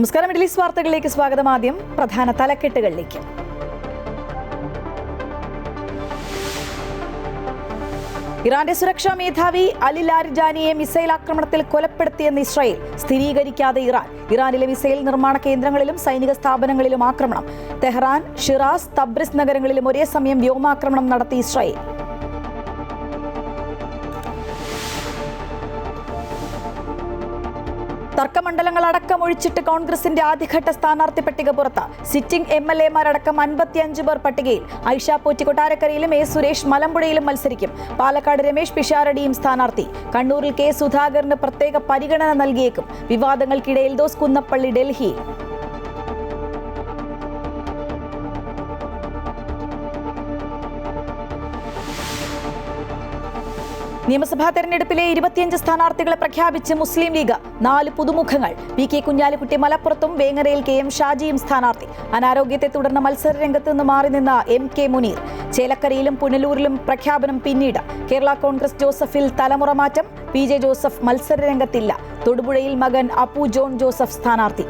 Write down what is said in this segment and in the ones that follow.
നമസ്കാരം. Middle east വാർത്തകളിലേക്ക് സ്വാഗതം. ആദ്യം പ്രധാന തലക്കെട്ടുകളിലേക്ക്. ഇറാന്റെ സുരക്ഷാ മേധാവി അലി ലാരിജാനിയെ മിസൈൽ ആക്രമണത്തിൽ കൊലപ്പെടുത്തിയെന്ന് ഇസ്രായേൽ. സ്ഥിരീകരിക്കാതെ ഇറാനിലെ മിസൈൽ നിർമ്മാണ കേന്ദ്രങ്ങളിലും സൈനിക സ്ഥാപനങ്ങളിലും ആക്രമണം. തെഹ്റാൻ, ഷിറാസ്, തബ്രിസ് നഗരങ്ങളിലും ഒരേ സമയം വ്യോമാക്രമണം നടത്തി ഇസ്രായേൽ. തർക്കമണ്ഡലങ്ങളടക്കം ഒഴിച്ചിട്ട് കോൺഗ്രസിന്റെ ആദ്യഘട്ട സ്ഥാനാർത്ഥി പട്ടിക പുറത്ത്. സിറ്റിംഗ് MLA-മാരടക്കം 55 പേർ പട്ടികയിൽ. ഐഷ പോറ്റി കൊട്ടാരക്കരയിലും എ സുരേഷ് മലമ്പുഴയിലും മത്സരിക്കും. പാലക്കാട് രമേശ് പിഷാരടിയും സ്ഥാനാർത്ഥി. കണ്ണൂരിൽ കെ സുധാകരന് പ്രത്യേക പരിഗണന നൽകിയേക്കും. വിവാദങ്ങൾക്കിടയിൽ ദോസ് കുന്നപ്പള്ളി ഡൽഹിയിൽ. നിയമസഭാ തെരഞ്ഞെടുപ്പിലെ 25 സ്ഥാനാർത്ഥികളെ പ്രഖ്യാപിച്ച് മുസ്ലിം ലീഗ്. 4 പുതുമുഖങ്ങൾ. PK കുഞ്ഞാലിക്കുട്ടി മലപ്പുറത്തും വേങ്ങരയിൽ KM ഷാജിയും സ്ഥാനാർത്ഥി. അനാരോഗ്യത്തെ തുടർന്ന് മത്സര രംഗത്ത് നിന്ന് മാറി നിന്ന MK മുനീർ. ചേലക്കരയിലും പുനലൂരിലും പ്രഖ്യാപനം പിന്നീട്. കേരള കോൺഗ്രസ് ജോസഫിൽ തലമുറ മാറ്റം. PJ ജോസഫ് മത്സര രംഗത്തില്ല. തൊടുപുഴയിൽ മകൻ അപ്പു ജോൺ ജോസഫ് സ്ഥാനാർത്ഥി.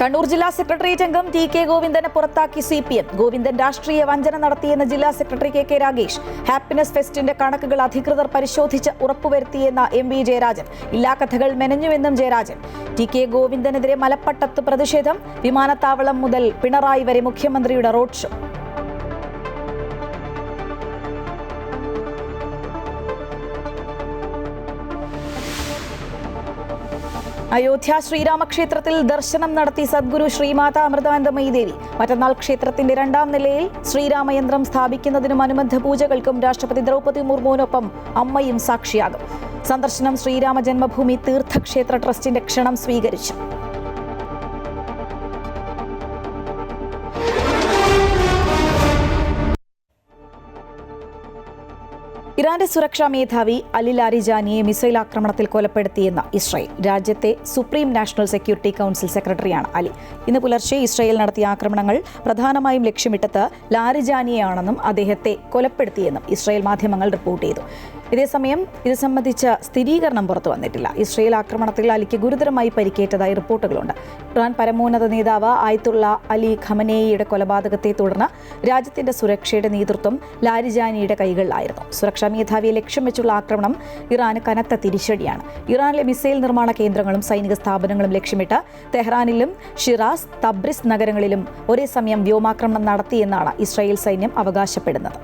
കണ്ണൂർ ജില്ലാ സെക്രട്ടേറിയറ്റ് അംഗം TK ഗോവിന്ദനെ പുറത്താക്കി CPM. ഗോവിന്ദൻ രാഷ്ട്രീയ വഞ്ചന നടത്തിയെന്ന് ജില്ലാ സെക്രട്ടറി KK രാഗേഷ്. ഹാപ്പിനെസ് ഫെസ്റ്റിന്റെ കണക്കുകൾ അധികൃതർ പരിശോധിച്ച് ഉറപ്പുവരുത്തിയെന്ന MV ജയരാജൻ. ഇല്ലാ കഥകൾ മെനഞ്ഞുവെന്നും ജയരാജൻ. TK ഗോവിന്ദനെതിരെ മലപ്പട്ടത്ത് പ്രതിഷേധം. വിമാനത്താവളം മുതൽ പിണറായി വരെ മുഖ്യമന്ത്രിയുടെ റോഡ് ഷോ. അയോധ്യ ശ്രീരാമക്ഷേത്രത്തിൽ ദർശനം നടത്തി സദ്ഗുരു ശ്രീമാത അമൃതാനന്ദമയി ദേവി. മറ്റന്നാൾ ക്ഷേത്രത്തിന്റെ 2ാം നിലയിൽ ശ്രീരാമയന്ത്രം സ്ഥാപിക്കുന്നതിനും അനുബന്ധ പൂജകൾക്കും രാഷ്ട്രപതി ദ്രൗപദി മുർമുവിനൊപ്പം അമ്മയും സാക്ഷിയാകും. സന്ദർശനം ശ്രീരാമ ജന്മഭൂമി തീർത്ഥക്ഷേത്ര ട്രസ്റ്റിന്റെ ക്ഷണം സ്വീകരിച്ചു. ഇറാന്റെ സുരക്ഷാ മേധാവി അലി ലാരിജാനിയെ മിസൈൽ ആക്രമണത്തിൽ കൊലപ്പെടുത്തിയെന്ന് ഇസ്രായേൽ. രാജ്യത്തെ സുപ്രീം നാഷണൽ സെക്യൂരിറ്റി കൗൺസിൽ സെക്രട്ടറിയാണ് അലി. ഇന്ന് പുലർച്ചെ ഇസ്രായേൽ നടത്തിയ ആക്രമണങ്ങൾ പ്രധാനമായും ലക്ഷ്യമിട്ടത് ലാരിജാനിയെയാണെന്നും അദ്ദേഹത്തെ കൊലപ്പെടുത്തിയെന്നും ഇസ്രായേൽ മാധ്യമങ്ങൾ റിപ്പോർട്ട് ചെയ്തു. ഇതേസമയം ഇത് സംബന്ധിച്ച സ്ഥിരീകരണം പുറത്തു വന്നിട്ടില്ല. ഇസ്രായേൽ ആക്രമണത്തിൽ അലിക്ക് ഗുരുതരമായി പരിക്കേറ്റതായി റിപ്പോർട്ടുകളുണ്ട്. ഇറാൻ പരമോന്നത നേതാവ് ആയത്തുള്ള അലി ഖമനേയിയുടെ കൊലപാതകത്തെ തുടർന്ന് രാജ്യത്തിന്റെ സുരക്ഷയുടെ നേതൃത്വം ലാരിജാനിയുടെ കൈകളിലായിരുന്നു. സുരക്ഷാ മേധാവിയെ ലക്ഷ്യം വെച്ചുള്ള ആക്രമണം ഇറാന് കനത്ത തിരിച്ചടിയാണ്. ഇറാനിലെ മിസൈൽ നിർമ്മാണ കേന്ദ്രങ്ങളും സൈനിക സ്ഥാപനങ്ങളും ലക്ഷ്യമിട്ട് തെഹ്റാനിലും ഷിറാസ്, തബ്രിസ് നഗരങ്ങളിലും ഒരേ സമയം വ്യോമാക്രമണം നടത്തിയെന്നാണ് ഇസ്രായേൽ സൈന്യം അവകാശപ്പെടുന്നത്.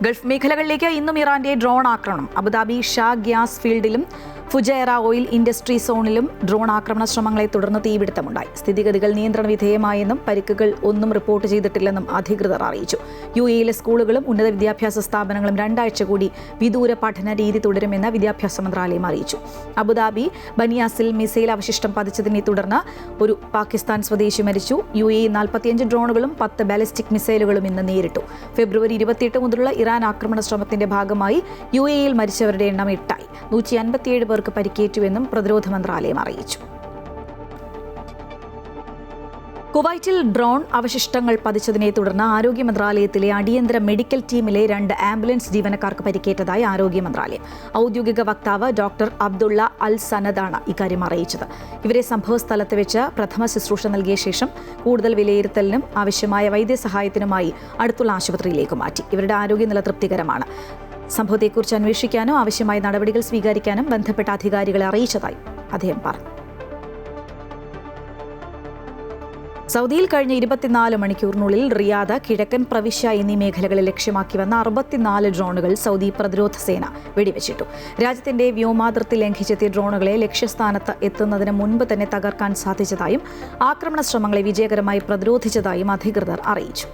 ഗൾഫ് മേഖലകളിലേക്ക് ഇന്നും ഇറാന്റെ ഡ്രോൺ ആക്രമണം. അബുദാബി ഷാ ഗ്യാസ് ഫീൽഡിലും ഫുജൈറ ഓയിൽ ഇൻഡസ്ട്രി സോണിലും ഡ്രോൺ ആക്രമണ ശ്രമങ്ങളെ തുടർന്ന് തീപിടുത്തമുണ്ടായി. സ്ഥിതിഗതികൾ നിയന്ത്രണ വിധേയമായെന്നും പരിക്കുകൾ ഒന്നും റിപ്പോർട്ട് ചെയ്തിട്ടില്ലെന്നും അധികൃതർ അറിയിച്ചു. UAE-യിലെ സ്കൂളുകളും ഉന്നത വിദ്യാഭ്യാസ സ്ഥാപനങ്ങളും 2 ആഴ്ച കൂടി വിദൂര പഠന രീതി തുടരുമെന്ന് വിദ്യാഭ്യാസ മന്ത്രാലയം അറിയിച്ചു. അബുദാബി ബനിയാസിൽ മിസൈൽ അവശിഷ്ടം പതിച്ചതിനെ തുടർന്ന് ഒരു പാകിസ്ഥാൻ സ്വദേശി മരിച്ചു. UAE 45 ഡ്രോണുകളും 10 ബാലിസ്റ്റിക് മിസൈലുകളും ഇന്ന് നേരിട്ടു. ഫെബ്രുവരി 28 മുതലുള്ള ഇറാൻ ആക്രമണ ശ്രമത്തിന്റെ ഭാഗമായി UAE-യിൽ മരിച്ചവരുടെ എണ്ണം 8ആയി. 157 പേർക്ക് പരിക്കേറ്റുവെന്നും പ്രതിരോധ മന്ത്രാലയം അറിയിച്ചു. കുവൈറ്റിൽ ഡ്രോൺ അവശിഷ്ടങ്ങൾ പതിച്ചതിനെ തുടർന്ന് ആരോഗ്യ മന്ത്രാലയത്തിലെ അടിയന്തര മെഡിക്കൽ ടീമിലെ 2 ആംബുലൻസ് ജീവനക്കാർക്ക് പരിക്കേറ്റതായി ആരോഗ്യ മന്ത്രാലയം. ഔദ്യോഗിക വക്താവ് ഡോക്ടർ അബ്ദുള്ള അൽ സനദാണ് ഇക്കാര്യം അറിയിച്ചത്. ഇവരെ സംഭവസ്ഥലത്ത് വെച്ച് പ്രഥമ ശുശ്രൂഷ നൽകിയ ശേഷം കൂടുതൽ വിലയിരുത്തലിനും ആവശ്യമായ വൈദ്യസഹായത്തിനുമായി അടുത്തുള്ള ആശുപത്രിയിലേക്ക് മാറ്റി. ഇവരുടെ ആരോഗ്യനില തൃപ്തികരമാണ്. സംഭവത്തെക്കുറിച്ച് അന്വേഷിക്കാനും ആവശ്യമായ നടപടികൾ സ്വീകരിക്കാനും ബന്ധപ്പെട്ട അധികാരികളെ അറിയിച്ചതായി അദ്ദേഹം പറഞ്ഞു. സൗദിയിൽ കഴിഞ്ഞ 24 മണിക്കൂറിനുള്ളിൽ റിയാദ്, കിഴക്കൻ പ്രവിശ്യ എന്നീ മേഖലകളെ ലക്ഷ്യമാക്കി വന്ന 64 ഡ്രോണുകൾ സൗദി പ്രതിരോധ സേന വെടിവെച്ചിട്ടു. രാജ്യത്തിന്റെ വ്യോമാതിർത്തി ലംഘിച്ചെത്തിയ ഡ്രോണുകളെ ലക്ഷ്യസ്ഥാനത്ത് എത്തുന്നതിന് മുൻപ് തന്നെ തകർക്കാൻ സാധിച്ചതായും ആക്രമണ ശ്രമങ്ങളെ വിജയകരമായി പ്രതിരോധിച്ചതായും അധികൃതർ അറിയിച്ചു.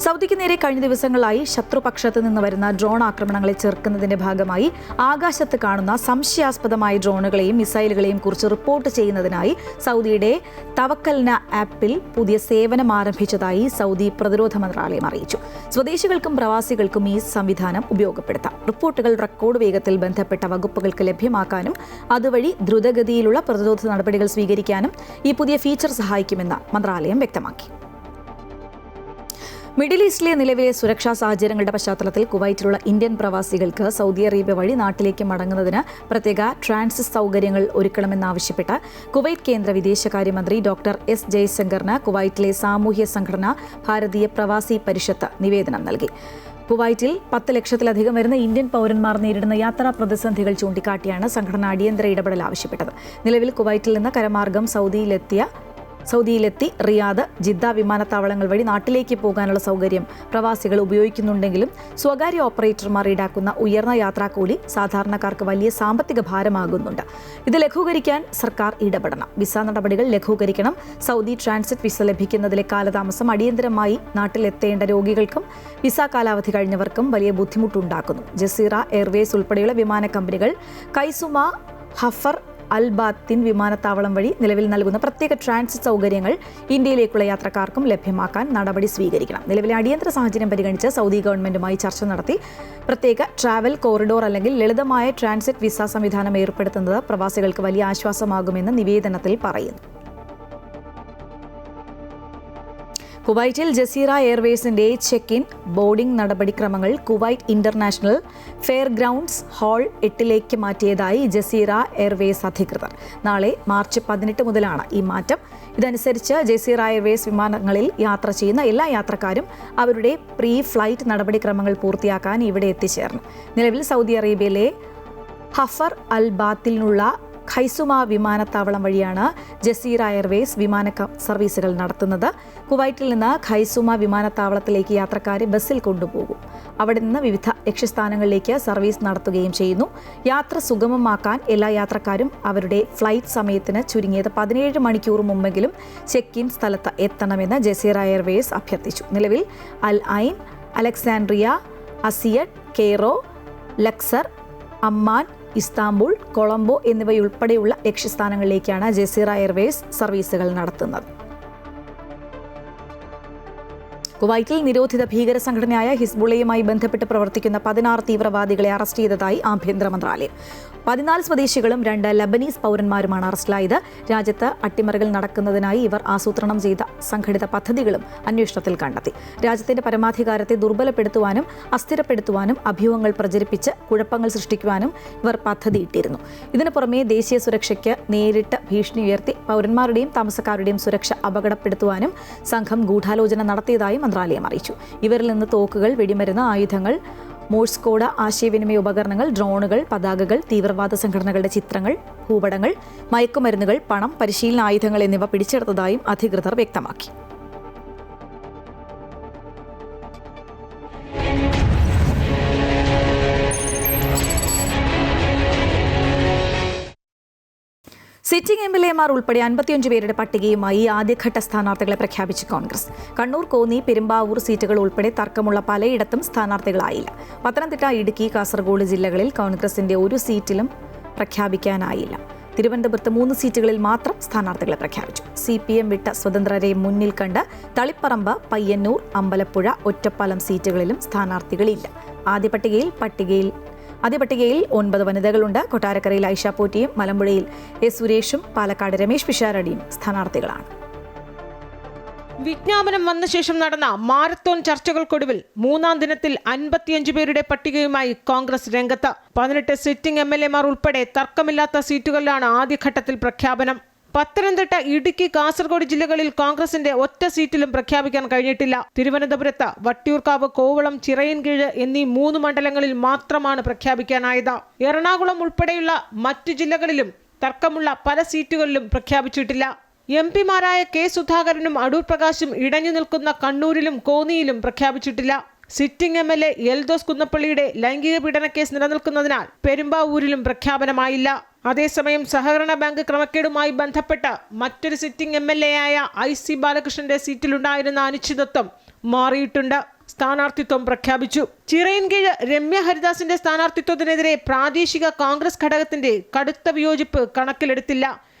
സൗദിക്ക് നേരെ കഴിഞ്ഞ ദിവസങ്ങളായി ശത്രുപക്ഷത്ത് നിന്ന് വരുന്ന ഡ്രോൺ ആക്രമണങ്ങളെ ചെറുക്കുന്നതിന്റെ ഭാഗമായി ആകാശത്ത് കാണുന്ന സംശയാസ്പദമായ ഡ്രോണുകളെയും മിസൈലുകളെയും കുറിച്ച് റിപ്പോർട്ട് ചെയ്യുന്നതിനായി സൗദിയുടെ തവക്കൽന ആപ്പിൽ പുതിയ സേവനം ആരംഭിച്ചതായി സൗദി പ്രതിരോധ മന്ത്രാലയം അറിയിച്ചു. സ്വദേശികൾക്കും പ്രവാസികൾക്കും ഈ സംവിധാനം ഉപയോഗപ്പെടുത്താം. റിപ്പോർട്ടുകൾ റെക്കോർഡ് വേഗത്തിൽ ബന്ധപ്പെട്ട വകുപ്പുകൾക്ക് ലഭ്യമാക്കാനും അതുവഴി ദ്രുതഗതിയിലുള്ള പ്രതിരോധ നടപടികൾ സ്വീകരിക്കാനും ഈ പുതിയ ഫീച്ചർ സഹായിക്കുമെന്ന് മന്ത്രാലയം വ്യക്തമാക്കി. മിഡിൽ ഈസ്റ്റിലെ നിലവിലെ സുരക്ഷാ സാഹചര്യങ്ങളുടെ പശ്ചാത്തലത്തിൽ കുവൈറ്റിലുള്ള ഇന്ത്യൻ പ്രവാസികൾക്ക് സൗദി അറേബ്യ വഴി നാട്ടിലേക്ക് മടങ്ങുന്നതിന് പ്രത്യേക ട്രാൻസിറ്റ് സൗകര്യങ്ങൾ ഒരുക്കണമെന്നാവശ്യപ്പെട്ട് കുവൈറ്റ് കേന്ദ്ര വിദേശകാര്യമന്ത്രി ഡോക്ടർ എസ് ജയശങ്കറിന് കുവൈറ്റിലെ സാമൂഹ്യ സംഘടന ഭാരതീയ പ്രവാസി പരിഷത്ത് നിവേദനം നൽകി. കുവൈറ്റിൽ 10 ലക്ഷത്തിലധികം വരുന്ന ഇന്ത്യൻ പൗരന്മാർ നേരിടുന്ന യാത്രാ പ്രതിസന്ധികൾ ചൂണ്ടിക്കാട്ടിയാണ് സംഘടന അടിയന്തര ഇടപെടൽ ആവശ്യപ്പെട്ടത്. നിലവിൽ കുവൈറ്റിൽ നിന്ന് കരമാർഗം സൗദിയിലെത്തി റിയാദ്, ജിദ്ദ വിമാനത്താവളങ്ങൾ വഴി നാട്ടിലേക്ക് പോകാനുള്ള സൗകര്യം പ്രവാസികൾ ഉപയോഗിക്കുന്നുണ്ടെങ്കിലും സ്വകാര്യ ഓപ്പറേറ്റർമാർ ഈടാക്കുന്ന ഉയർന്ന യാത്രാക്കൂലി സാധാരണക്കാർക്ക് വലിയ സാമ്പത്തിക ഭാരമാകുന്നുണ്ട്. ഇത് ലഘൂകരിക്കാൻ സർക്കാർ ഇടപെടണം. വിസ നടപടികൾ ലഘൂകരിക്കണം. സൗദി ട്രാൻസിറ്റ് വിസ ലഭിക്കുന്നതിലെ കാലതാമസം അടിയന്തരമായി നാട്ടിലെത്തേണ്ട രോഗികൾക്കും വിസ കാലാവധി കഴിഞ്ഞവർക്കും വലിയ ബുദ്ധിമുട്ടുണ്ടാക്കുന്നു. ജസീറ എയർവേസ് ഉൾപ്പെടെയുള്ള വിമാന കമ്പനികൾ കൈസുമ, ഹഫർ, അൽ ബാത്തിൻ വിമാനത്താവളം വഴി നിലവിൽ നൽകുന്ന പ്രത്യേക ട്രാൻസിറ്റ് സൗകര്യങ്ങൾ ഇന്ത്യയിലേക്കുള്ള യാത്രക്കാർക്കും ലഭ്യമാക്കാൻ നടപടി സ്വീകരിക്കണം. നിലവിലെ അടിയന്തര സാഹചര്യം പരിഗണിച്ച് സൗദി ഗവൺമെന്റുമായി ചർച്ച നടത്തി പ്രത്യേക ട്രാവൽ കോറിഡോർ അല്ലെങ്കിൽ ലളിതമായ ട്രാൻസിറ്റ് വിസ സംവിധാനം ഏർപ്പെടുത്തുന്നത് പ്രവാസികൾക്ക് വലിയ ആശ്വാസമാകുമെന്ന് നിവേദനത്തിൽ പറയുന്നു. കുവൈറ്റിൽ ജസീറ എയർവേസിന്റെ ചെക്ക് ഇൻ, ബോർഡിംഗ് നടപടിക്രമങ്ങൾ Kuwait international fair grounds hall 8 മാറ്റിയതായി ജസീറ എയർവേസ് അധികൃതർ. നാളെ മാർച്ച് 18 മുതലാണ് ഈ മാറ്റം. ഇതനുസരിച്ച് ജസീറ എയർവേസ് വിമാനങ്ങളിൽ യാത്ര ചെയ്യുന്ന എല്ലാ യാത്രക്കാരും അവരുടെ പ്രീ ഫ്ലൈറ്റ് നടപടിക്രമങ്ങൾ പൂർത്തിയാക്കാൻ ഇവിടെ എത്തിച്ചേർന്നു. നിലവിൽ സൗദി അറേബ്യയിലെ ഹഫർ അൽ ബാത്തിനുള്ള ഖൈസുമ വിമാനത്താവളം വഴിയാണ് ജസീറ എയർവേസ് വിമാന സർവീസുകൾ നടത്തുന്നത്. കുവൈറ്റിൽ നിന്ന് ഖൈസുമ വിമാനത്താവളത്തിലേക്ക് യാത്രക്കാരെ ബസ്സിൽ കൊണ്ടുപോകും. അവിടെ നിന്ന് വിവിധ ലക്ഷ്യസ്ഥാനങ്ങളിലേക്ക് സർവീസ് നടത്തുകയും ചെയ്യുന്നു. യാത്ര സുഗമമാക്കാൻ എല്ലാ യാത്രക്കാരും അവരുടെ ഫ്ലൈറ്റ് സമയത്തിന് ചുരുങ്ങിയത് 17 മണിക്കൂർ മുമ്പെങ്കിലും ചെക്ക് ഇൻ സ്ഥലത്ത് എത്തണമെന്ന് ജസീറ എയർവേസ് അഭ്യർത്ഥിച്ചു. നിലവിൽ അൽ ഐൻ, അലക്സാൻഡ്രിയ, അസിയഡ്, Cairo, Luxor, Amman, Istanbul, Colombo എന്നിവയുൾപ്പെടെയുള്ള ലക്ഷ്യസ്ഥാനങ്ങളിലേക്കാണ് ജസീറ എയർവേസ് സർവീസുകൾ നടത്തുന്നത്. കുവൈറ്റിൽ നിരോധിത ഭീകര സംഘടനയായ ഹിസ്ബുള്ളയുമായി ബന്ധപ്പെട്ട് പ്രവർത്തിക്കുന്ന 16 തീവ്രവാദികളെ അറസ്റ്റ് ചെയ്തതായി ആഭ്യന്തര മന്ത്രാലയം. 14 സ്വദേശികളും 2 ലബനീസ് പൗരന്മാരുമാണ് അറസ്റ്റിലായത്. രാജ്യത്ത് അട്ടിമറികൾ നടക്കുന്നതിനായി ഇവർ ആസൂത്രണം ചെയ്ത സംഘടിത പദ്ധതികളും അന്വേഷണത്തിൽ കണ്ടെത്തി. രാജ്യത്തിന്റെ പരമാധികാരത്തെ ദുർബലപ്പെടുത്തുവാനും അസ്ഥിരപ്പെടുത്തുവാനും അഭ്യൂഹങ്ങൾ പ്രചരിപ്പിച്ച് കുഴപ്പങ്ങൾ സൃഷ്ടിക്കുവാനും ഇവർ പദ്ധതിയിട്ടിരുന്നു. ഇതിനു പുറമെ ദേശീയ സുരക്ഷയ്ക്ക് നേരിട്ട് ഭീഷണി ഉയർത്തി പൗരന്മാരുടെയും താമസക്കാരുടെയും സുരക്ഷ അപകടപ്പെടുത്തുവാനും സംഘം ഗൂഢാലോചന നടത്തിയതായും മന്ത്രാലയം അറിയിച്ചു. ഇവരിൽ നിന്ന് തോക്കുകൾ, വെടിമരുന്ന്, ആയുധങ്ങൾ, മോഴ്സ് കോഡ് ആശയവിനിമയ ഉപകരണങ്ങൾ, ഡ്രോണുകൾ, പതാകകൾ, തീവ്രവാദ സംഘടനകളുടെ ചിത്രങ്ങൾ, ഭൂപടങ്ങൾ, മയക്കുമരുന്നുകൾ, പണം, പരിശീലന ആയുധങ്ങൾ എന്നിവ പിടിച്ചെടുത്തതായും അധികൃതർ വ്യക്തമാക്കി. സിറ്റിംഗ് MLAമാർ ഉൾപ്പെടെ 55 പേരുടെ പട്ടികയുമായി ആദ്യഘട്ട സ്ഥാനാർത്ഥികളെ പ്രഖ്യാപിച്ച് കോൺഗ്രസ്. കണ്ണൂർ, കോന്നി, പെരുമ്പാവൂർ സീറ്റുകൾ ഉൾപ്പെടെ തർക്കമുള്ള പലയിടത്തും സ്ഥാനാർത്ഥികളായില്ല. പത്തനംതിട്ട, ഇടുക്കി, കാസർഗോഡ് ജില്ലകളിൽ കോൺഗ്രസിന്റെ ഒരു സീറ്റിലും പ്രഖ്യാപിക്കാനായില്ല. തിരുവനന്തപുരത്ത് 3 സീറ്റുകളിൽ മാത്രം സ്ഥാനാർത്ഥികളെ പ്രഖ്യാപിച്ചു. CPM വിട്ട സ്വതന്ത്രരെ മുന്നിൽ കണ്ട് തളിപ്പറമ്പ്, പയ്യന്നൂർ, അമ്പലപ്പുഴ, ഒറ്റപ്പാലം സീറ്റുകളിലും സ്ഥാനാർത്ഥികളില്ല. ആദ്യ പട്ടികയിൽ 9 വനിതകളുണ്ട്. കൊട്ടാരക്കരയിൽ ഐഷ പോറ്റിയും മലമ്പുഴയിൽ S സുരേഷും പാലക്കാട് രമേശ് പിഷാരടിയും സ്ഥാനാർത്ഥികളാണ്. വിജ്ഞാപനം വന്ന ശേഷം നടന്ന മാരത്തോൺ ചർച്ചകൾക്കൊടുവിൽ 3-ാം ദിനത്തിൽ 55 പേരുടെ പട്ടികയുമായി കോൺഗ്രസ് രംഗത്ത്. 18 സിറ്റിംഗ് MLAമാർ ഉൾപ്പെടെ തർക്കമില്ലാത്ത സീറ്റുകളിലാണ് ആദ്യഘട്ടത്തിൽ പ്രഖ്യാപനം. പത്തനംതിട്ട, ഇടുക്കി, കാസർഗോഡ് ജില്ലകളിൽ കോൺഗ്രസിന്റെ ഒറ്റ സീറ്റിലും പ്രഖ്യാപിക്കാൻ കഴിഞ്ഞിട്ടില്ല. തിരുവനന്തപുരത്ത് വട്ടിയൂർക്കാവ്, കോവളം, ചിറയൻകീഴ് എന്നീ 3 മണ്ഡലങ്ങളിൽ മാത്രമാണ് പ്രഖ്യാപിക്കാനായത്. എറണാകുളം ഉൾപ്പെടെയുള്ള മറ്റു ജില്ലകളിലും തർക്കമുള്ള പല സീറ്റുകളിലും പ്രഖ്യാപിച്ചിട്ടില്ല. MP മാരായ K സുധാകരനും അടൂർ പ്രകാശും ഇടഞ്ഞു നിൽക്കുന്ന കണ്ണൂരിലും കോന്നിയിലും പ്രഖ്യാപിച്ചിട്ടില്ല. സിറ്റിംഗ് MLA എൽദോസ് കുന്നപ്പള്ളിയുടെ ലൈംഗിക പീഡന കേസ് നിലനിൽക്കുന്നതിനാൽ പെരുമ്പാവൂരിലും പ്രഖ്യാപനമായില്ല. അതേസമയം സഹകരണ ബാങ്ക് ക്രമക്കേടുമായി ബന്ധപ്പെട്ട് മറ്റൊരു സിറ്റിംഗ് MLAയായ IC ബാലകൃഷ്ണന്റെ സീറ്റിലുണ്ടായിരുന്ന അനിശ്ചിതത്വം മാറിയിട്ടുണ്ട്. സ്ഥാനാർത്ഥിത്വം പ്രഖ്യാപിച്ചു. ചിറയൻകീഴ് രമ്യ ഹരിദാസിന്റെ സ്ഥാനാർത്ഥിത്വത്തിനെതിരെ പ്രാദേശിക കോൺഗ്രസ് ഘടകത്തിന്റെ കടുത്ത വിയോജിപ്പ് കണക്കിലെടുത്തില്ല.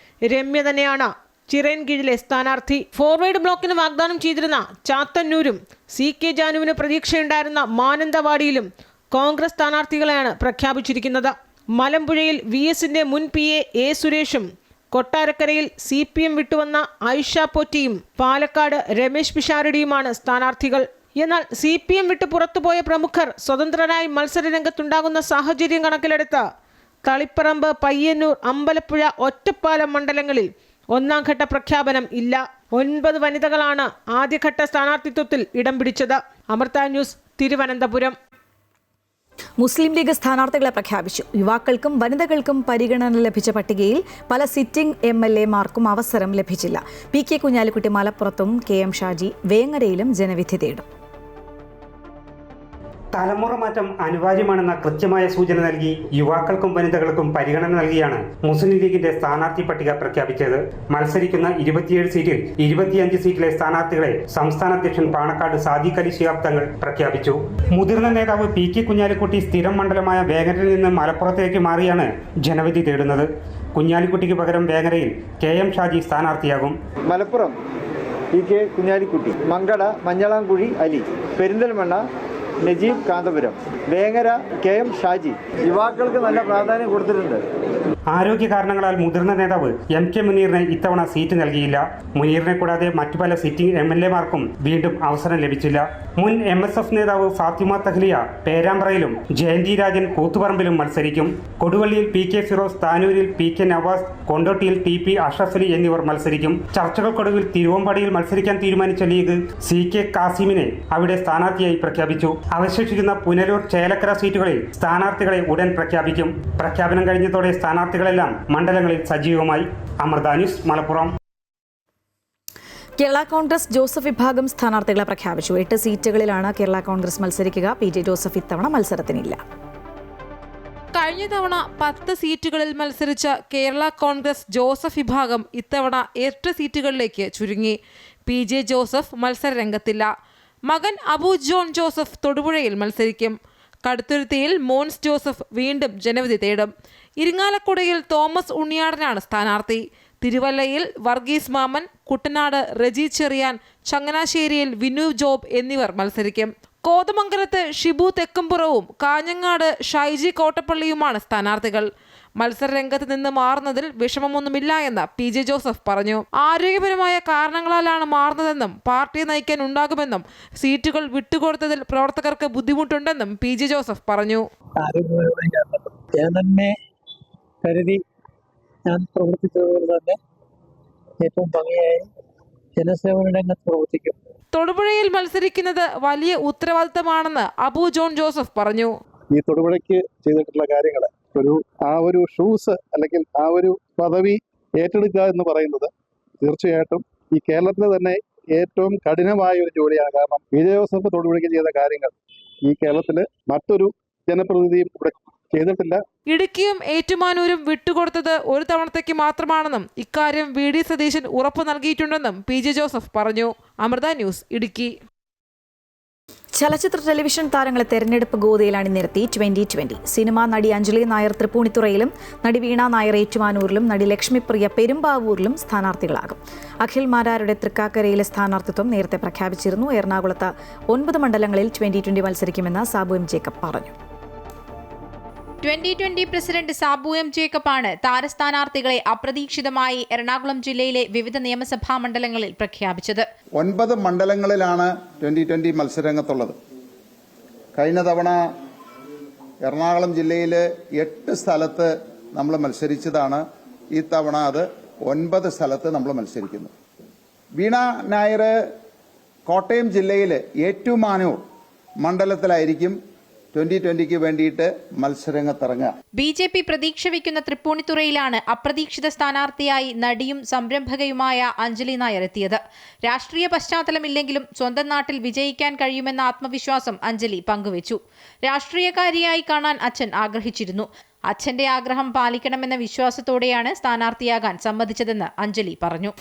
രമ്യ തന്നെയാണ് ചിറയൻകീഴിലെ സ്ഥാനാർത്ഥി. ഫോർവേഡ് ബ്ലോക്കിന് വാഗ്ദാനം ചെയ്തിരുന്ന ചാത്തന്നൂരും CK ജാനുവിന് പ്രതീക്ഷയുണ്ടായിരുന്ന മാനന്തവാടിയിലും കോൺഗ്രസ് സ്ഥാനാർത്ഥികളെയാണ് പ്രഖ്യാപിച്ചിരിക്കുന്നത്. മലമ്പുഴയിൽ VSന്റെ മുൻ PA A സുരേഷും കൊട്ടാരക്കരയിൽ CPM വിട്ടുവന്ന ഐഷ പോറ്റിയും പാലക്കാട് രമേശ് പിഷാരടിയുമാണ് സ്ഥാനാർത്ഥികൾ. എന്നാൽ CPM വിട്ട് പുറത്തുപോയ പ്രമുഖർ സ്വതന്ത്രരായി മത്സരരംഗത്തുണ്ടാകുന്ന സാഹചര്യം കണക്കിലെടുത്ത് തളിപ്പറമ്പ്, പയ്യന്നൂർ, അമ്പലപ്പുഴ, ഒറ്റപ്പാലം മണ്ഡലങ്ങളിൽ ഒന്നാം ഘട്ട പ്രഖ്യാപനം ഇല്ല. 9 വനിതകളാണ് ആദ്യഘട്ട സ്ഥാനാർത്ഥിത്വത്തിൽ ഇടം പിടിച്ചത്. അമൃത ന്യൂസ്, തിരുവനന്തപുരം. മുസ്ലിം ലീഗ് സ്ഥാനാർത്ഥികളെ പ്രഖ്യാപിച്ചു. യുവാക്കൾക്കും വനിതകൾക്കും പരിഗണന ലഭിച്ച പട്ടികയിൽ പല സിറ്റിംഗ് MLA-മാർക്കും അവസരം ലഭിച്ചില്ല. PK കുഞ്ഞാലിക്കുട്ടി മലപ്പുറത്തും KM ഷാജി വേങ്ങരയിലും ജനവിധി തേടും. തലമുറ മാറ്റം അനിവാര്യമാണെന്ന കൃത്യമായ സൂചന നൽകി യുവാക്കൾക്കും വനിതകൾക്കും പരിഗണന നൽകിയാണ് മുസ്ലിം ലീഗിന്റെ സ്ഥാനാർത്ഥി പട്ടിക പ്രഖ്യാപിച്ചത്. മത്സരിക്കുന്ന 27 സീറ്റിൽ 25 സീറ്റിലെ സ്ഥാനാർത്ഥികളെ സംസ്ഥാന അധ്യക്ഷൻ പാണക്കാട് സാദിഖ് അലി ശിഹാബ് തങ്ങൾ പ്രഖ്യാപിച്ചു. മുതിർന്ന നേതാവ് PK കുഞ്ഞാലിക്കുട്ടി സ്ഥിരം മണ്ഡലമായ വേങ്ങരയിൽ നിന്ന് മലപ്പുറത്തേക്ക് മാറിയാണ് ജനവിധി തേടുന്നത്. കുഞ്ഞാലിക്കുട്ടിക്ക് പകരം വേങ്ങരയിൽ KM Shaji സ്ഥാനാർത്ഥിയാകും. Malappuram PK Kunhalikutty, Mankada Manjalamkuzhi Ali, Perinthalmanna Najeeb Kanthapuram, Vengara KM Shaji. യുവാക്കൾക്ക് നല്ല പ്രാധാന്യം കൊടുത്തിട്ടുണ്ട്. ആരോഗ്യ കാരണങ്ങളാൽ മുതിർന്ന നേതാവ് MK മുനീറിന് ഇത്തവണ സീറ്റ് നൽകിയില്ല. മുനീറിനെ കൂടാതെ മറ്റു പല സിറ്റിംഗ് MLA-മാർക്കും വീണ്ടും അവസരം ലഭിച്ചില്ല. മുൻ MSF നേതാവ് ഫാത്തിമ തഹ്ലിയ പേരാമ്പ്രയിലും ജയന്തി രാജൻ കൂത്തുപറമ്പിലും മത്സരിക്കും. കൊടുവള്ളിയിൽ PK Firoz, താനൂരിൽ PK Nawaz, കൊണ്ടോട്ടിയിൽ TP Ashraf Ali എന്നിവർ മത്സരിക്കും. ചർച്ചകൾക്കൊടുവിൽ തിരുവമ്പാടിയിൽ മത്സരിക്കാൻ തീരുമാനിച്ച ലീഗ് CK കാസിമിനെ അവിടെ സ്ഥാനാർത്ഥിയായി പ്രഖ്യാപിച്ചു. അവശേഷിക്കുന്ന പുനലൂർ, ചേലക്കര സീറ്റുകളിൽ സ്ഥാനാർത്ഥികളെ ഉടൻ പ്രഖ്യാപിക്കും. പ്രഖ്യാപനം കഴിഞ്ഞതോടെ സ്ഥാനാർത്ഥികളെല്ലാം മണ്ഡലങ്ങളിൽ സജീവമായി. അമൃത ന്യൂസ്, മലപ്പുറം. കേരള കോൺഗ്രസ് ജോസഫ് വിഭാഗം സ്ഥാനാർത്ഥികളെ പ്രഖ്യാപിച്ചു. 8 സീറ്റുകളിലാണ് കേരള കോൺഗ്രസ് മത്സരിക്കുക. PJ ജോസഫ് ഇത്തവണ മത്സരത്തിനില്ല. കഴിഞ്ഞ തവണ 10 സീറ്റുകളിൽ മത്സരിച്ച കേരള കോൺഗ്രസ് ജോസഫ് വിഭാഗം ഇത്തവണ 8 സീറ്റുകളിലേക്ക് ചുരുങ്ങി. PJ ജോസഫ് മത്സരരംഗത്തില്ല. മകൻ അബു ജോൺ ജോസഫ് തൊടുപുഴയിൽ മത്സരിക്കും. കടുത്തുരുത്തിയിൽ മോൻസ് ജോസഫ് വീണ്ടും ജനവിധി തേടും. ഇരിങ്ങാലക്കുടയിൽ തോമസ് ഉണ്ണിയാടനാണ് സ്ഥാനാർത്ഥി. തിരുവല്ലയിൽ വർഗീസ് മാമൻ, കുട്ടനാട് റജി ചെറിയാൻ, ചങ്ങനാശ്ശേരിയിൽ വിനു ജോബ് എന്നിവർ മത്സരിക്കും. കോതമംഗലത്ത് ഷിബു തെക്കുംപുറവും കാഞ്ഞങ്ങാട് ഷൈജി കോട്ടപ്പള്ളിയുമാണ് സ്ഥാനാർത്ഥികൾ. മത്സരരംഗത്ത് നിന്ന് മാറുന്നതിൽ വിഷമമൊന്നുമില്ല എന്ന് PJ ജോസഫ് പറഞ്ഞു. ആരോഗ്യപരമായ കാരണങ്ങളാലാണ് മാറുന്നതെന്നും പാർട്ടിയെ നയിക്കാൻ ഉണ്ടാകുമെന്നും സീറ്റുകൾ വിട്ടുകൊടുത്തതിൽ പ്രവർത്തകർക്ക് ബുദ്ധിമുട്ടുണ്ടെന്നും PJ ജോസഫ് പറഞ്ഞു. ഞാൻ തന്നെ കരുതി ഞാൻ പ്രവർത്തിച്ചതുപോലെ തന്നെ ഏറ്റവും ഭംഗിയായി ജനസേവന രംഗത്ത് പ്രവർത്തിക്കും. തൊടുപുഴയിൽ മത്സരിക്കുന്നത് വലിയ ഉത്തരവാദിത്തമാണെന്ന് അബു ജോൺ ജോസഫ് പറഞ്ഞു. ഈ തൊടുപുഴയ്ക്ക് ചെയ്തിട്ടുള്ള കാര്യങ്ങൾ ആ ഒരു ഷൂസ് അല്ലെങ്കിൽ ആ ഒരു പദവി ഏറ്റെടുക്കുക എന്ന് പറയുന്നത് തീർച്ചയായിട്ടും ഈ കേരളത്തിലെ തന്നെ ഏറ്റവും കഠിനമായ ഒരു ജോലിയാണ്. കാരണം PJ ജോസഫ് തൊടുപുഴയ്ക്ക് ചെയ്ത കാര്യങ്ങൾ ഈ കേരളത്തില് മറ്റൊരു ജനപ്രതിനിധിയും ഇവിടെ ചെയ്തിട്ടില്ല. ഇടുക്കിയും ഏറ്റുമാനൂരും വിട്ടുകൊടുത്തത് ഒരു തവണത്തേക്ക് മാത്രമാണെന്നും ഇക്കാര്യം VD സതീശൻ ഉറപ്പു നൽകിയിട്ടുണ്ടെന്നും PJ ജോസഫ് പറഞ്ഞു. അമൃത ന്യൂസ്, ഇടുക്കി. ചലച്ചിത്ര ടെലിവിഷൻ താരങ്ങളെ തെരഞ്ഞെടുപ്പ് ഗോതയിൽ അണിനിരത്തി 2020. സിനിമാ നടി അഞ്ജലി നായർ തൃപ്പൂണിത്തുറയിലും നടി വീണ നായർ ഏറ്റുമാനൂരിലും നടി ലക്ഷ്മിപ്രിയ പെരുമ്പാവൂരിലും സ്ഥാനാർത്ഥികളാകും. അഖിൽ മാരാരുടെ തൃക്കാക്കരയിലെ സ്ഥാനാർത്ഥിത്വം നേരത്തെ പ്രഖ്യാപിച്ചിരുന്നു. എറണാകുളത്ത് 9 മണ്ഡലങ്ങളിൽ 2020 മത്സരിക്കുമെന്ന് സാബു M ജേക്കബ് പറഞ്ഞു. 2020 പ്രസിഡന്റ് സാബു M ജേക്കബാണ് താരസ്ഥാനാർത്ഥികളെ അപ്രതീക്ഷിതമായി എറണാകുളം ജില്ലയിലെ വിവിധ നിയമസഭാ മണ്ഡലങ്ങളിൽ പ്രഖ്യാപിച്ചത്. 9 മണ്ഡലങ്ങളിലാണ് 2020 മത്സരരംഗത്തുള്ളത്. കഴിഞ്ഞ തവണ എറണാകുളം ജില്ലയിൽ 8 സ്ഥലത്ത് നമ്മൾ മത്സരിച്ചതാണ്. ഈ തവണ അത് 9 സ്ഥലത്ത് നമ്മൾ മത്സരിക്കുന്നു. വീണ നായർ കോട്ടയം ജില്ലയിൽ ഏറ്റുമാനൂർ മണ്ഡലത്തിലായിരിക്കും 2020 വേണ്ടിയിട്ട് മത്സരരംഗത്തിറങ്ങുക. BJP പ്രതീക്ഷ വയ്ക്കുന്ന തൃപ്പൂണിത്തുറയിലാണ് അപ്രതീക്ഷിത സ്ഥാനാർത്ഥിയായി നടിയും സംരംഭകയുമായ അഞ്ജലി നായർ എത്തിയത്. രാഷ്ട്രീയ പശ്ചാത്തലമില്ലെങ്കിലും സ്വന്തം നാട്ടിൽ വിജയിക്കാൻ കഴിയുമെന്ന ആത്മവിശ്വാസം അഞ്ജലി പങ്കുവച്ചു. രാഷ്ട്രീയക്കാരിയായി കാണാൻ അച്ഛൻ ആഗ്രഹിച്ചിരുന്നു. അച്ഛന്റെ ആഗ്രഹം പാലിക്കണമെന്ന വിശ്വാസത്തോടെയാണ് സ്ഥാനാർത്ഥിയാകാൻ സമ്മതിച്ചതെന്ന് അഞ്ജലി പറഞ്ഞു.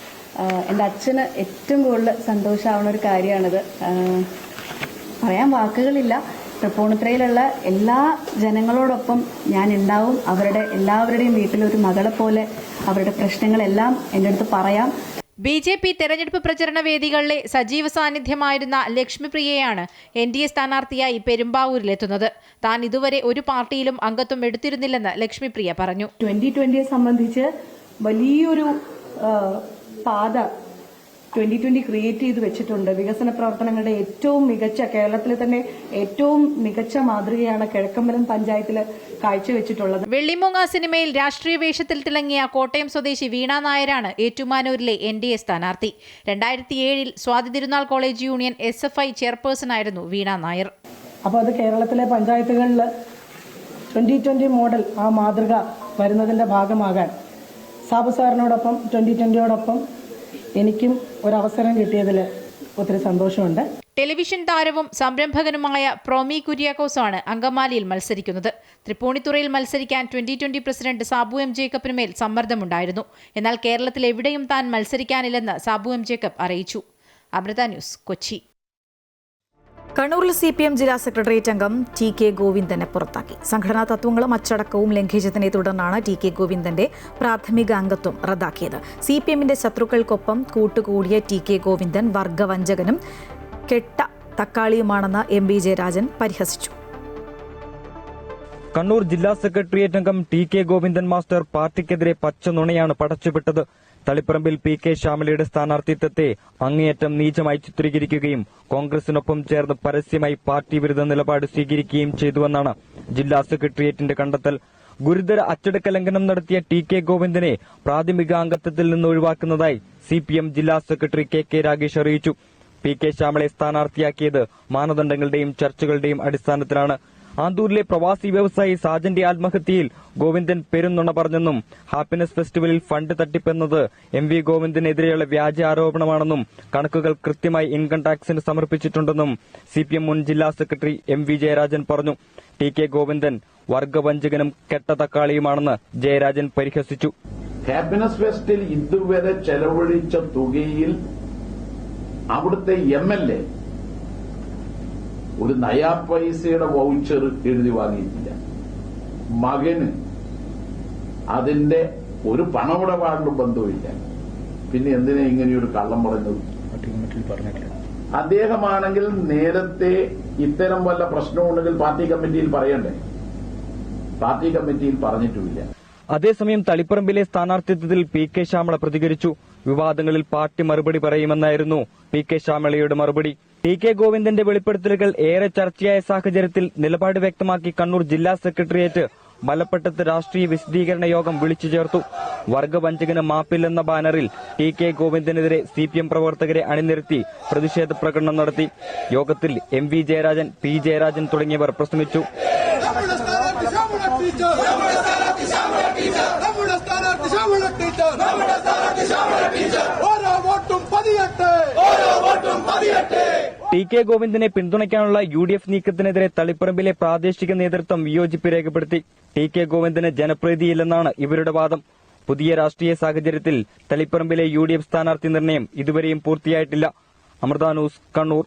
എൻ്റെ അച്ഛന് ഏറ്റവും കൂടുതൽ സന്തോഷമാവുന്ന ഒരു കാര്യമാണിത്. പറയാൻ വാക്കുകളില്ല. തൃപ്പൂണിത്തുറയിലുള്ള എല്ലാ ജനങ്ങളോടൊപ്പം ഞാൻ ഉണ്ടാവും. എല്ലാവരുടെയും വീട്ടിലൊരു മകളെ പോലെ അവരുടെ പ്രശ്നങ്ങളെല്ലാം എൻ്റെ അടുത്ത് പറയാം. BJP തെരഞ്ഞെടുപ്പ് പ്രചരണ വേദികളിലെ സജീവ സാന്നിധ്യമായിരുന്ന ലക്ഷ്മിപ്രിയയാണ് NDA സ്ഥാനാർത്ഥിയായി പെരുമ്പാവൂരിലെത്തുന്നത്. താൻ ഇതുവരെ ഒരു പാർട്ടിയിലും അംഗത്വം എടുത്തിരുന്നില്ലെന്ന് ലക്ഷ്മിപ്രിയ പറഞ്ഞു. 2020 സംബന്ധിച്ച് വലിയൊരു പാത 2020 ക്രിയേറ്റ് ചെയ്ത് വെച്ചിട്ടുണ്ട്. വികസന പ്രവർത്തനങ്ങളുടെ ഏറ്റവും മികച്ച, കേരളത്തിലെ തന്നെ ഏറ്റവും മികച്ച മാതൃകയാണ് കിഴക്കമ്പലം പഞ്ചായത്തിൽ കാഴ്ചവെച്ചിട്ടുള്ളത്. വെള്ളിമൂങ്ങ സിനിമയിൽ രാഷ്ട്രീയ വേഷത്തിൽ തിളങ്ങിയ കോട്ടയം സ്വദേശി വീണ നായരാണ് ഏറ്റുമാനൂരിലെ NDA സ്ഥാനാർത്ഥി. 2007 Swathi Thirunal college union SFI chairperson ആയിരുന്നു വീണ നായർ. അപ്പോൾ അത് കേരളത്തിലെ പഞ്ചായത്തുകളിൽ 2020 മോഡൽ ആ മാതൃക വരുന്നതിൻ്റെ ഭാഗമാകാൻ സാബു സാറിനോടൊപ്പം 2020യോടൊപ്പം എനിക്കും ഒരവസരം കിട്ടിയതിൽ ഒത്തിരി സന്തോഷമുണ്ട്. ടെലിവിഷൻ താരവും സംരംഭകനുമായ പ്രോമി കുര്യാക്കോസാണ് അങ്കമാലിയിൽ മത്സരിക്കുന്നത്. തൃപ്പൂണിത്തുറയിൽ മത്സരിക്കാൻ 2020 പ്രസിഡന്റ് സാബു M. ജേക്കബിന് മേൽ സമ്മർദ്ദമുണ്ടായിരുന്നു. എന്നാൽ കേരളത്തിൽ എവിടെയും താൻ മത്സരിക്കാനില്ലെന്ന് സാബു M. ജേക്കബ് അറിയിച്ചു. അമൃത ന്യൂസ്, കൊച്ചി. കണ്ണൂരിൽ CPM ജില്ലാ സെക്രട്ടേറിയറ്റ് അംഗം TK ഗോവിന്ദനെ പുറത്താക്കി. സംഘടനാ തത്വങ്ങളും അച്ചടക്കവും ലംഘിച്ചതിനെ തുടർന്നാണ് TK ഗോവിന്ദന്റെ പ്രാഥമിക അംഗത്വം റദ്ദാക്കിയത്. CPMന്റെ ശത്രുക്കൾക്കൊപ്പം കൂട്ടുകൂടിയ TK ഗോവിന്ദൻ വർഗവഞ്ചകനും കെട്ട തക്കാളിയുമാണെന്ന് MB ജയരാജൻ പരിഹസിച്ചു. കണ്ണൂർ ജില്ലാ സെക്രട്ടേറിയറ്റ് അംഗം TK ഗോവിന്ദൻ മാസ്റ്റർ പാർട്ടിക്കെതിരെ പച്ചനുണയാണ് പടച്ചുവിട്ടത്. തളിപ്പറമ്പിൽ PK ശ്യാമലയുടെ സ്ഥാനാർത്ഥിത്വത്തെ അങ്ങേയറ്റം നീചമായി ചിത്രീകരിക്കുകയും കോൺഗ്രസിനൊപ്പം ചേർന്ന് പരസ്യമായി പാർട്ടി വിരുദ്ധ നിലപാട് സ്വീകരിക്കുകയും ചെയ്തുവെന്നാണ് ജില്ലാ സെക്രട്ടേറിയറ്റിന്റെ കണ്ടെത്തൽ. ഗുരുതര അച്ചടക്ക ലംഘനം നടത്തിയ TK ഗോവിന്ദനെ പ്രാഥമിക അംഗത്വത്തിൽ നിന്ന് ഒഴിവാക്കുന്നതായി CPM ജില്ലാ സെക്രട്ടറി KK രാഗേഷ് അറിയിച്ചു. PK ശ്യാമളയെ സ്ഥാനാർത്ഥിയാക്കിയത് മാനദണ്ഡങ്ങളുടെയും ചർച്ചകളുടെയും അടിസ്ഥാനത്തിലാണ്. ആന്തൂരിലെ പ്രവാസി വ്യവസായി സാജന്റെ ആത്മഹത്യയിൽ ഗോവിന്ദൻ പെരുന്നുണ പറഞ്ഞെന്നും ഹാപ്പിനെസ് ഫെസ്റ്റിവലിൽ ഫണ്ട് തട്ടിപ്പെന്നത് MV ഗോവിന്ദനെതിരെയുള്ള വ്യാജ ആരോപണമാണെന്നും കണക്കുകൾ കൃത്യമായി ഇൻകം ടാക്സിന് സമർപ്പിച്ചിട്ടുണ്ടെന്നും CPM മുൻ ജില്ലാ സെക്രട്ടറി MV ജയരാജൻ പറഞ്ഞു. TK ഗോവിന്ദൻ വർഗവഞ്ചകനും കെട്ട തക്കാളിയുമാണെന്ന് ജയരാജൻ പരിഹസിച്ചു. ഹാപ്പിനെസ് ഫെസ്റ്റിൽ ഇതുവരെ ചെലവഴിച്ച തുകയിൽ അവിടുത്തെ MLA ഒരു നയാ പൈസയുടെ വൗച്ചർ എഴുതി വാങ്ങിയിട്ടില്ല. മകന് അതിന്റെ ഒരു പണമിടപാടിലും ബന്ധവുമില്ല. പിന്നെ എന്തിനാ ഇങ്ങനെയൊരു കള്ളം പറഞ്ഞത്? അദ്ദേഹമാണെങ്കിൽ നേരത്തെ ഇത്തരം വല്ല പ്രശ്നമുണ്ടെങ്കിൽ പാർട്ടി കമ്മിറ്റിയിൽ പറയണ്ടേ? പാർട്ടി കമ്മിറ്റിയിൽ പറഞ്ഞിട്ടുമില്ല. അതേസമയം തളിപ്പറമ്പിലെ സ്ഥാനാർത്ഥിത്വത്തിൽ PK ശ്യാമള പ്രതികരിച്ചു. വിവാദങ്ങളിൽ പാർട്ടി മറുപടി പറയുമെന്നായിരുന്നു PK ശ്യാമളയുടെ മറുപടി. TK ഗോവിന്ദന്റെ വെളിപ്പെടുത്തലുകൾ ഏറെ ചർച്ചയായ സാഹചര്യത്തിൽ നിലപാട് വ്യക്തമാക്കി കണ്ണൂർ ജില്ലാ സെക്രട്ടേറിയറ്റ് മലപ്പട്ടത്ത് രാഷ്ട്രീയ വിശദീകരണ യോഗം വിളിച്ചു ചേർത്തു. വർഗവഞ്ചകന് മാപ്പില്ലെന്ന ബാനറിൽ TK ഗോവിന്ദനെതിരെ CPM പ്രവർത്തകരെ അണിനിരത്തി പ്രതിഷേധ പ്രകടനം നടത്തി. യോഗത്തിൽ MV ജയരാജൻ, P ജയരാജൻ തുടങ്ങിയവർ പ്രസംഗിച്ചു. TK ഗോവിന്ദനെ പിന്തുണയ്ക്കാനുള്ള UDF നീക്കത്തിനെതിരെ തളിപ്പറമ്പിലെ പ്രാദേശിക നേതൃത്വം വിയോജിപ്പ് രേഖപ്പെടുത്തി. TK ഗോവിന്ദന് ജനപ്രീതിയില്ലെന്നാണ് ഇവരുടെ വാദം. പുതിയ രാഷ്ട്രീയ സാഹചര്യത്തിൽ തളിപ്പറമ്പിലെ UDF സ്ഥാനാർത്ഥി നിർണയം ഇതുവരെയും പൂർത്തിയായിട്ടില്ല. അമൃത ന്യൂസ്, കണ്ണൂർ.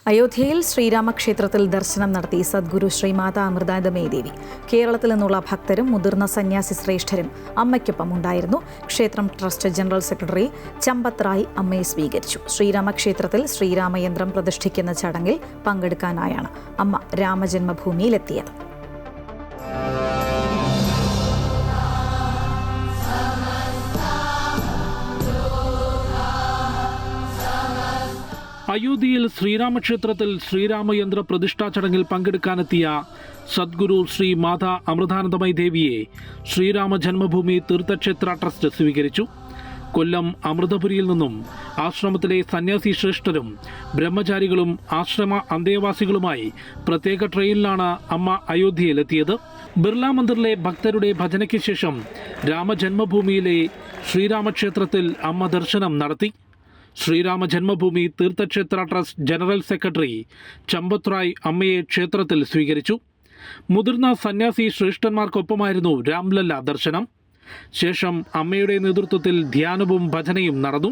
അയോധ്യയിൽ ശ്രീരാമക്ഷേത്രത്തിൽ ദർശനം നടത്തി സദ്ഗുരു ശ്രീമാതാ അമൃതാനന്ദമയി ദേവി. കേരളത്തിൽ നിന്നുള്ള ഭക്തരും മുതിർന്ന സന്യാസി ശ്രേഷ്ഠരും അമ്മയ്ക്കൊപ്പം ഉണ്ടായിരുന്നു. ക്ഷേത്രം trust general secretary Champat Rai അമ്മയെ സ്വീകരിച്ചു. ശ്രീരാമക്ഷേത്രത്തിൽ ശ്രീരാമയന്ത്രം പ്രതിഷ്ഠിക്കുന്ന ചടങ്ങിൽ പങ്കെടുക്കാനായാണ് അമ്മ രാമജന്മഭൂമിയിലെത്തിയത്. അയോധ്യയിൽ ശ്രീരാമക്ഷേത്രത്തിൽ ശ്രീരാമയന്ത്ര പ്രതിഷ്ഠാ ചടങ്ങിൽ പങ്കെടുക്കാനെത്തിയ സദ്ഗുരു ശ്രീ മാതാ അമൃതാനന്ദമയി ദേവിയെ ശ്രീരാമ ജന്മഭൂമി തീർത്ഥക്ഷേത്ര ട്രസ്റ്റ് സ്വീകരിച്ചു. കൊല്ലം അമൃതപുരിയിൽ നിന്നും ആശ്രമത്തിലെ സന്യാസി ശ്രേഷ്ഠരും ബ്രഹ്മചാരികളും ആശ്രമ അന്തേവാസികളുമായി പ്രത്യേക ട്രെയിനിലാണ് അമ്മ അയോധ്യയിലെത്തിയത്. ബിർള മന്ദിറിലെ ഭക്തരുടെ ഭജനയ്ക്ക് ശേഷം രാമജന്മഭൂമിയിലെ ശ്രീരാമക്ഷേത്രത്തിൽ അമ്മ ദർശനം നടത്തി. ശ്രീരാമ ജന്മഭൂമി തീർത്ഥക്ഷേത്ര trust general secretary Champat Rai അമ്മയെ ക്ഷേത്രത്തിൽ സ്വീകരിച്ചു. മുതിർന്ന സന്യാസി ശ്രേഷ്ഠന്മാർക്കൊപ്പമായിരുന്നു രാംലല്ല ദർശനം. ശേഷം അമ്മയുടെ നേതൃത്വത്തിൽ ധ്യാനവും ഭജനയും നടന്നു.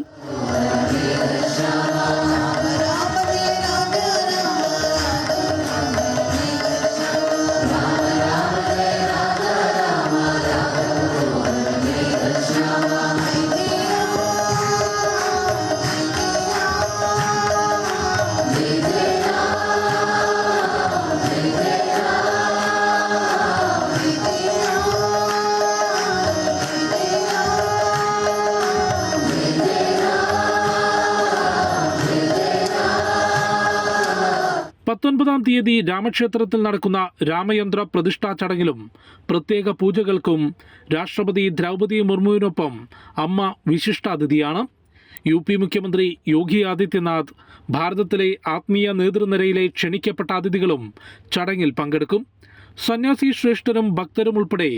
20 തീയതി രാമക്ഷേത്രത്തിൽ നടക്കുന്ന രാമയന്ത്ര പ്രതിഷ്ഠാ ചടങ്ങിലും പ്രത്യേക പൂജകൾക്കും രാഷ്ട്രപതി ദ്രൗപദി മുർമുവിനൊപ്പം അമ്മ വിശിഷ്ടാതിഥിയാണ്. UP മുഖ്യമന്ത്രി യോഗി ആദിത്യനാഥ്, ഭാരതത്തിലെ ആത്മീയ നേതൃനിരയിലെ ക്ഷണിക്കപ്പെട്ട അതിഥികളും ചടങ്ങിൽ പങ്കെടുക്കും. സന്യാസി ശ്രേഷ്ഠരും ഭക്തരും ഉൾപ്പെടെ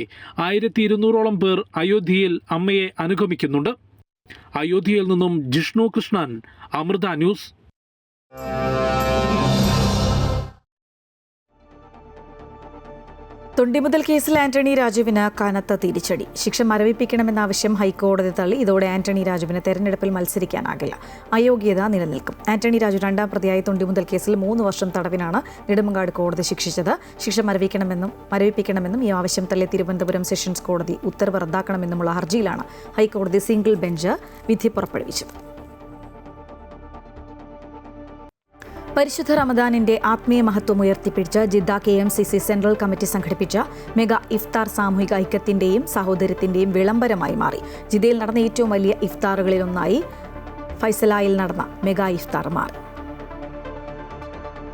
1200ഓളം പേർ അയോധ്യയിൽ അമ്മയെ അനുഗമിക്കുന്നുണ്ട്. അയോധ്യയിൽ നിന്നും ജിഷ്ണു കൃഷ്ണൻ, അമൃത ന്യൂസ്. തൊണ്ടിമുതൽ കേസിൽ ആന്റണി രാജുവിന് കനത്ത തിരിച്ചടി. ശിക്ഷ മരവിപ്പിക്കണമെന്ന ആവശ്യം ഹൈക്കോടതി തള്ളി. ഇതോടെ ആന്റണി രാജുവിന് തെരഞ്ഞെടുപ്പിൽ മത്സരിക്കാനാകില്ല. അയോഗ്യത നിലനിൽക്കും. ആന്റണി രാജു 2ാം പ്രതിയായ തൊണ്ടിമുതൽ കേസിൽ 3 വർഷം തടവിനാണ് നെടുമങ്ങാട് കോടതി ശിക്ഷിച്ചത്. ശിക്ഷ മരവിപ്പിക്കണമെന്നും ഈ ആവശ്യം തള്ളി തിരുവനന്തപുരം സെഷൻസ് കോടതി ഉത്തരവ് റദ്ദാക്കണമെന്നുമുള്ള ഹർജിയിലാണ് ഹൈക്കോടതി സിംഗിൾ ബെഞ്ച് വിധി പുറപ്പെടുവിച്ചത്. പരിശുദ്ധ റമദാനിന്റെ ആത്മീയ മഹത്വം ഉയർത്തിപ്പിടിച്ച് ജിദ്ദ KMCC സെൻട്രൽ കമ്മിറ്റി സംഘടിപ്പിച്ച മെഗാ ഇഫ്താർ സാമൂഹിക ഐക്യത്തിന്റെയും സഹോദര്യത്തിന്റെയും വിളംബരമായി മാറി. ജിദ്ദയിൽ നടന്ന ഏറ്റവും വലിയ ഇഫ്താറുകളിലൊന്നായി ഫൈസലായിൽ നടന്ന മെഗാ ഇഫ്താർ മാറി.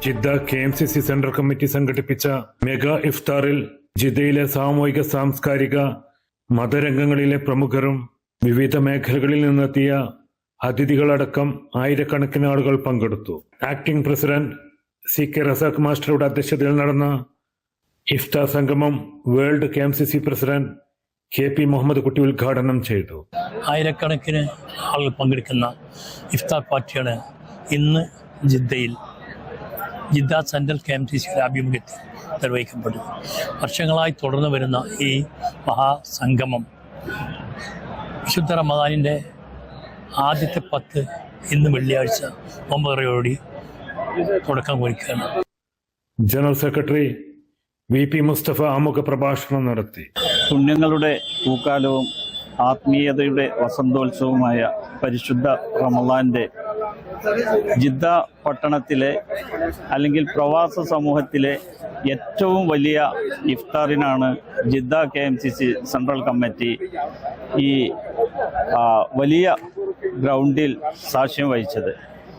ജിദ്ദ KMCC സെൻട്രൽ കമ്മിറ്റി സംഘടിപ്പിച്ച മെഗാ ഇഫ്താറിൽ ജിദ്ദയിലെ സാമൂഹിക സാംസ്കാരിക മതരംഗങ്ങളിലെ പ്രമുഖരും വിവിധ മേഖലകളിൽ നിന്നെത്തിയ അതിഥികളടക്കം ആയിരക്കണക്കിന് ആളുകൾ പങ്കെടുത്തു. ആക്ടിംഗ് പ്രസിഡന്റ് CK റസാഖ് മാസ്റ്ററുടെ അധ്യക്ഷതയിൽ നടന്ന ഇഫ്താർ സംഗമം world KMCC president KP Muhammad Kutty ഉദ്ഘാടനം ചെയ്തു. ആയിരക്കണക്കിന് ആളുകൾ പങ്കെടുക്കുന്ന ഇഫ്താർ പാർട്ടിയാണ് ഇന്ന് ജിദ്ദ സെൻട്രൽ KMCCയുടെ ആഭിമുഖ്യത്തിൽ നിർവഹിക്കപ്പെടുന്നത്. വർഷങ്ങളായി തുടർന്നു വരുന്ന ഈ മഹാസംഗമം വിശുദ്ധ റമദാനിൻ്റെ ആദ്യത്തെ 10 ഇന്ന് വെള്ളിയാഴ്ച 9:30 തുടക്കം കുറിക്കുകയാണ്. ജനറൽ സെക്രട്ടറി VP മുസ്തഫ ആമുഖ പ്രഭാഷണം നടത്തി. പുണ്യങ്ങളുടെ പൂക്കാലവും ആത്മീയതയുടെ വസന്തോത്സവമായ പരിശുദ്ധ റമദാന്റെ ജിദ്ദ പട്ടണത്തിലെ അല്ലെങ്കിൽ പ്രവാസ സമൂഹത്തിലെ ഏറ്റവും വലിയ ഇഫ്താറിനാണ് ജിദ്ദ KMCC സെൻട്രൽ കമ്മിറ്റി ഈ വലിയ ഗ്രൗണ്ടിൽ സാക്ഷ്യം വഹിച്ചത്.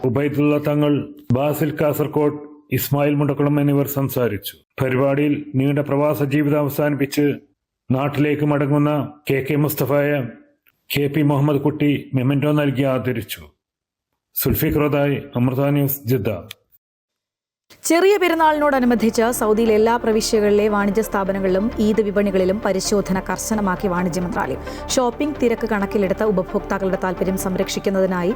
ഉബൈദുള്ള തങ്ങൾ, ബാസിൽ കാസർകോട്, ഇസ്മായിൽ മുണ്ടക്കുളം എന്നിവർ സംസാരിച്ചു. പരിപാടിയിൽ നീണ്ട പ്രവാസ ജീവിതം അവസാനിപ്പിച്ച് നാട്ടിലേക്ക് മടങ്ങുന്ന KK മുസ്തഫയെ KP മുഹമ്മദ് കുട്ടി മെമന്റോ നൽകി ആദരിച്ചു. സുൽഫിഖ്റോദായി, അമൃത ന്യൂസ്, ജിദ്ദ. ചെറിയ പെരുന്നാളിനോടനുബന്ധിച്ച് സൗദിയിലെ എല്ലാ പ്രവിശ്യകളിലെ വാണിജ്യ സ്ഥാപനങ്ങളിലും ഈദ് വിപണികളിലും പരിശോധന കർശനമാക്കി വാണിജ്യ മന്ത്രാലയം. ഷോപ്പിംഗ് തിരക്ക് കണക്കിലെടുത്ത് ഉപഭോക്താക്കളുടെ താൽപര്യം സംരക്ഷിക്കുന്നതിനായി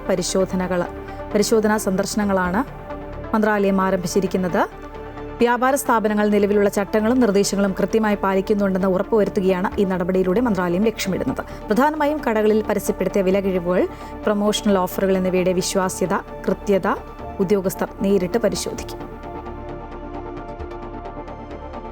പരിശോധനാ സന്ദർശനങ്ങളാണ് മന്ത്രാലയം ആരംഭിച്ചിരിക്കുന്നത്. വ്യാപാര സ്ഥാപനങ്ങൾ നിലവിലുള്ള ചട്ടങ്ങളും നിർദ്ദേശങ്ങളും കൃത്യമായി പാലിക്കുന്നുണ്ടെന്ന് ഉറപ്പുവരുത്തുകയാണ് ഈ നടപടിയിലൂടെ മന്ത്രാലയം ലക്ഷ്യമിടുന്നത്. പ്രധാനമായും കടകളിൽ പരസ്യപ്പെടുത്തിയ വിലക്കിഴിവുകൾ, പ്രൊമോഷണൽ ഓഫറുകൾ എന്നിവയുടെ വിശ്വാസ്യത, കൃത്യത ഉദ്യോഗസ്ഥർ നേരിട്ട് പരിശോധിക്കും.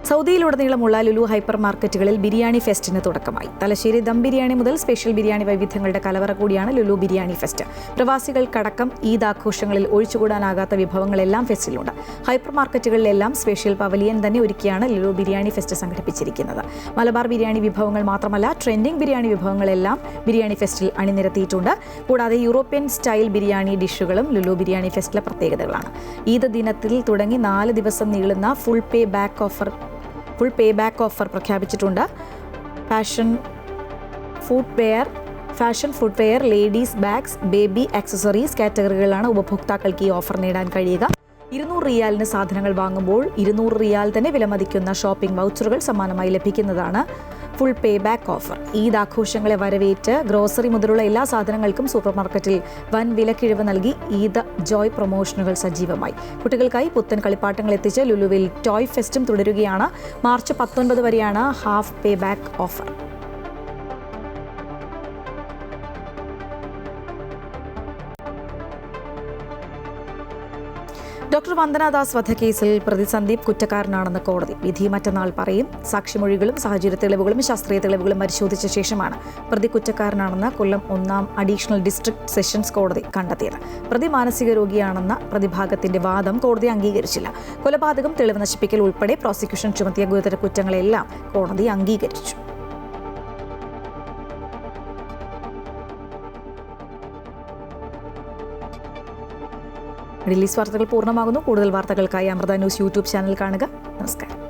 സൗദിയിലുടനീളമുള്ള ലുലു ഹൈപ്പർ മാർക്കറ്റുകളിൽ ബിരിയാണി ഫെസ്റ്റിന് തുടക്കമായി. തലശ്ശേരി ദം ബിരിയാണി മുതൽ സ്പെഷ്യൽ ബിരിയാണി വൈവിധ്യങ്ങളുടെ കലവറ കൂടിയാണ് ലുലു ബിരിയാണി ഫെസ്റ്റ്. പ്രവാസികൾക്കടക്കം ഈദ് ആഘോഷങ്ങളിൽ ഒഴിച്ചുകൂടാനാകാത്ത വിഭവങ്ങളെല്ലാം ഫെസ്റ്റിലുണ്ട്. ഹൈപ്പർ മാർക്കറ്റുകളിലെല്ലാം സ്പെഷ്യൽ പവലിയൻ തന്നെ ഒരുക്കിയാണ് ലുലു ബിരിയാണി ഫെസ്റ്റ് സംഘടിപ്പിച്ചിരിക്കുന്നത്. മലബാർ ബിരിയാണി വിഭവങ്ങൾ മാത്രമല്ല, ട്രെൻഡിംഗ് ബിരിയാണി വിഭവങ്ങളെല്ലാം ബിരിയാണി ഫെസ്റ്റിൽ അണിനിരത്തിയിട്ടുണ്ട്. കൂടാതെ യൂറോപ്യൻ സ്റ്റൈൽ ബിരിയാണി ഡിഷുകളും ലുലു ബിരിയാണി ഫെസ്റ്റിലെ പ്രത്യേകതകളാണ്. ഈദ് ദിനത്തിൽ തുടങ്ങി 4 ദിവസം നീളുന്ന ഫുൾ പേ ബാക്ക് ഓഫർ പ്രഖ്യാപിച്ചിട്ടുണ്ട്. Fashion footwear, ladies bags, baby accessories കാറ്റഗറികളിലാണ് ഉപഭോക്താക്കൾക്ക് ഈ ഓഫർ നേടാൻ കഴിയുക. 200 റിയാലിന് സാധനങ്ങൾ വാങ്ങുമ്പോൾ 200 റിയാൽ തന്നെ വിലമതിക്കുന്ന ഷോപ്പിംഗ് വൗച്ചറുകൾ സമ്മാനമായി ലഭിക്കുന്നതാണ് full pay back offer. Eid ആഘോഷങ്ങളെ വരവേറ്റ് ഗ്രോസറി മുതലുള്ള എല്ലാ സാധനങ്ങൾക്കും സൂപ്പർമാർക്കറ്റിൽ വൻ വിലക്കിഴിവ് നൽകി ഈദ് ജോയ് പ്രൊമോഷനുകൾ സജീവമായി. കുട്ടികൾക്കായി പുത്തൻ കളിപ്പാട്ടങ്ങൾ എത്തിച്ച് ലുലുവിൽ ടോയ് ഫെസ്റ്റും തുടരുകയാണ്. മാർച്ച് 19 വരെയാണ് ഹാഫ് പേ ബാക്ക് ഓഫർ. ഡോക്ടർ വന്ദനാദാസ് വധക്കേസിൽ പ്രതി സന്ദീപ് കുറ്റക്കാരനാണെന്ന് കോടതി. വിധി മറ്റന്നാൾ പറയും. സാക്ഷിമൊഴികളും സാഹചര്യ തെളിവുകളും ശാസ്ത്രീയ തെളിവുകളും പരിശോധിച്ച ശേഷമാണ് പ്രതി കുറ്റക്കാരനാണെന്ന് കൊല്ലം 1ാം അഡീഷണൽ ഡിസ്ട്രിക്ട് സെഷൻസ് കോടതി കണ്ടെത്തിയത്. പ്രതി മാനസിക രോഗിയാണെന്ന പ്രതിഭാഗത്തിന്റെ വാദം കോടതി അംഗീകരിച്ചില്ല. കൊലപാതകം, തെളിവ് നശിപ്പിക്കൽ ഉൾപ്പെടെ പ്രോസിക്യൂഷൻ ചുമത്തിയ ഗുരുതര കുറ്റങ്ങളെല്ലാം കോടതി അംഗീകരിച്ചു. മിഡിൽ ഈസ്റ്റ് വാർത്തകൾ പൂർണ്ണമാകുന്നു. കൂടുതൽ വാർത്തകൾക്കായി അമൃത ന്യൂസ് യൂട്യൂബ് ചാനൽ കാണുക. നമസ്കാരം.